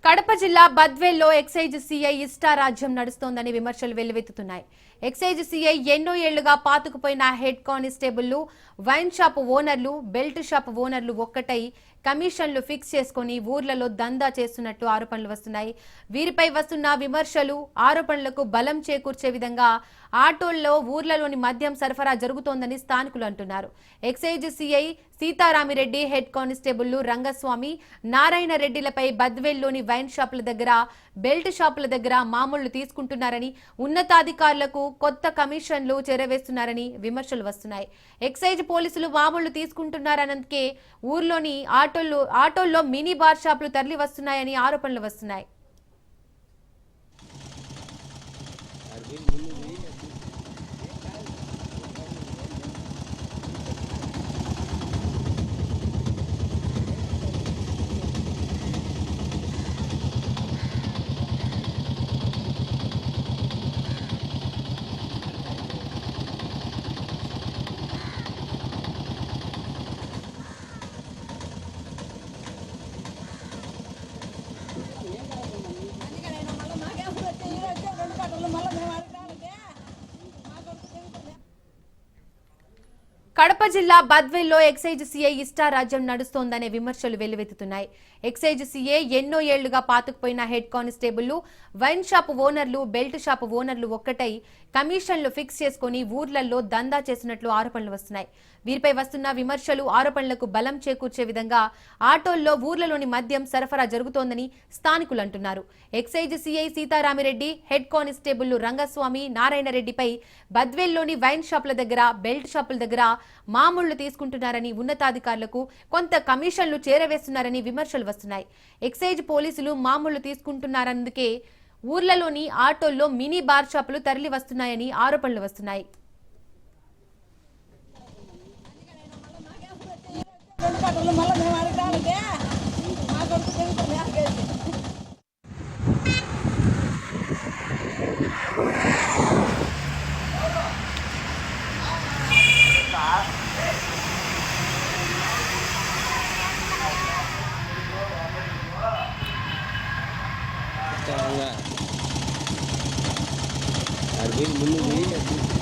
కడప జిల్లా బద్వేల్లో excise CI ఇష్టారాజ్యం నడుస్తోందని విమర్శలు వెల్లువెత్తుతున్నాయి. ఎక్సైజ్ సీఐ ఎన్నో ఏళ్లుగా పాతుకుపోయిన హెడ్ కానిస్టేబుళ్లు, వైన్ షాప్ ఓనర్లు, బెల్ట్ షాప్ ఓనర్లు ఒక్కటై కమిషన్లు ఫిక్స్ చేసుకుని ఊర్లలో దందా చేస్తున్నట్టు ఆరోపణలు వస్తున్నాయి. వీరిపై వస్తున్న విమర్శలు, ఆరోపణలకు బలం చేకూర్చే విధంగా ఆటోల్లో ఊర్లలోని మద్యం సరఫరా జరుగుతోందని స్థానికులు అంటున్నారు. ఎక్సైజ్ సీఐ సీతారామిరెడ్డి, హెడ్ కానిస్టేబుళ్లు రంగస్వామి, నారాయణ రెడ్డిలపై బద్వేల్లోని వైన్ షాపుల దగ్గర, బెల్ట్ షాపుల దగ్గర మామూళ్లు తీసుకుంటున్నారని, ఉన్నతాధికారులకు కొత్త కమిషన్లు చేరవేస్తున్నారని విమర్శలు వస్తున్నాయి. ఎక్సైజ్ పోలీసులు మామూళ్లు తీసుకుంటున్నారన్నందుకే ఊర్లోని ఆటోల్లో మినీ బార్ షాపులు తరలి వస్తున్నాయని ఆరోపణలు వస్తున్నాయి. కడప జిల్లా బద్వేల్లో ఎక్సైజ్ సీఐ ఇష్టారాజ్యం నడుస్తోందనే విమర్శలు వెల్లువెత్తుతున్నాయి. ఎక్సైజ్ సీఐ ఎన్నో ఏళ్లుగా పాతుకుపోయిన హెడ్ కానిస్టేబుళ్లు, వైన్ షాప్ ఓనర్లు, బెల్ట్ షాప్ ఓనర్లు ఒక్కటై కమిషన్లు ఫిక్స్ చేసుకుని ఊర్లలో దందా చేస్తున్నట్లు ఆరోపణలు వస్తున్నాయి. వీరిపై వస్తున్న విమర్శలు, ఆరోపణలకు బలం చేకూర్చే విధంగా ఆటోల్లో ఊర్లలోని మద్యం సరఫరా జరుగుతోందని స్థానికులు అంటున్నారు. ఎక్సైజ్ సీఐ సీతారామిరెడ్డి, హెడ్ కానిస్టేబుళ్లు రంగస్వామి, నారాయణ రెడ్డిపై బద్వేల్లోని వైన్ షాపుల దగ్గర, బెల్ట్ షాపుల దగ్గర మామూళ్లు తీసుకుంటున్నారని, ఉన్నతాధికారులకు కొంత కమిషన్లు చేరవేస్తున్నారని విమర్శలు వస్తున్నాయి. ఎక్సైజ్ పోలీసులు మామూళ్లు తీసుకుంటున్నారన్నందుకే ఊర్లలోని ఆటోల్లో మినీ బార్ షాపులు తరలి వస్తున్నాయని ఆరోపణలు వస్తున్నాయి. Arvin